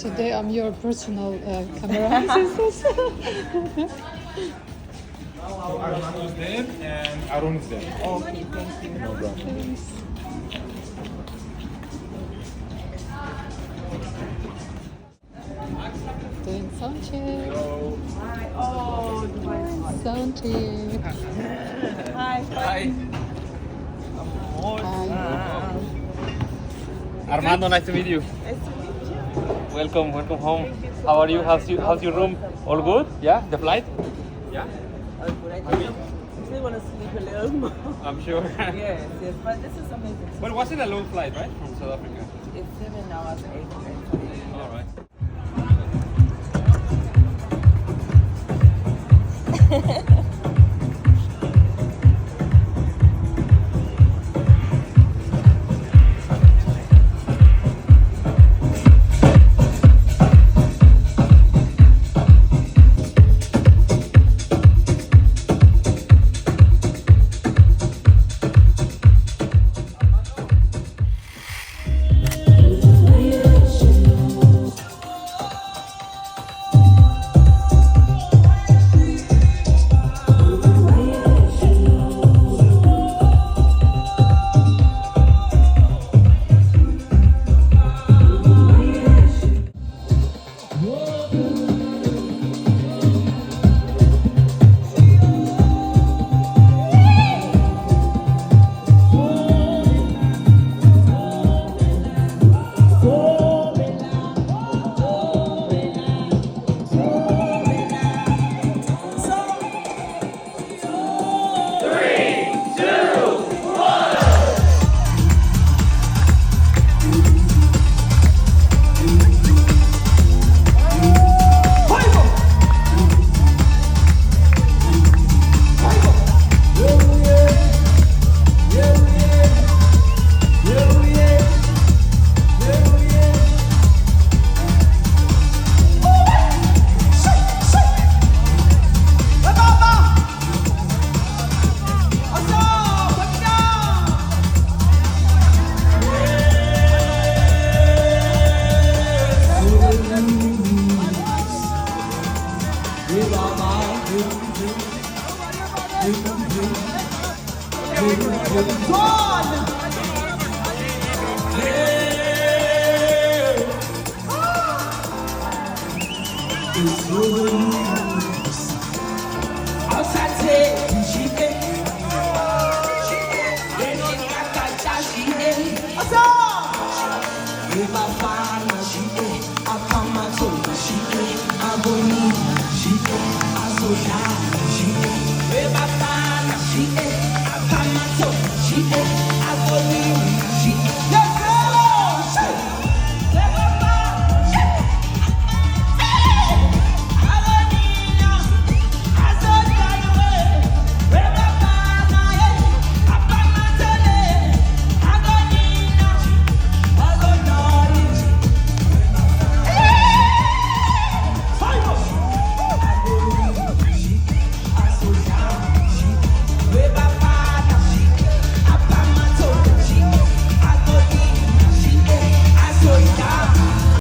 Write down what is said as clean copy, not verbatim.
today I'm your personal camera assistant. Armando is there and Arun is there. Okay, thank you. No problem. Thanks. Doing sound check. Oh, Sound check. hi. Hi. Hi. Armando, nice to meet you. Nice to meet you. Welcome home. How are you? How's your room? All good? Yeah? The flight? Yeah? Oh, good. I still want to sleep a little more. I'm sure. Yes, yes, but this is amazing. But it wasn't a long flight, right? From South Africa. It's 7 hours, 8. All right. What's up?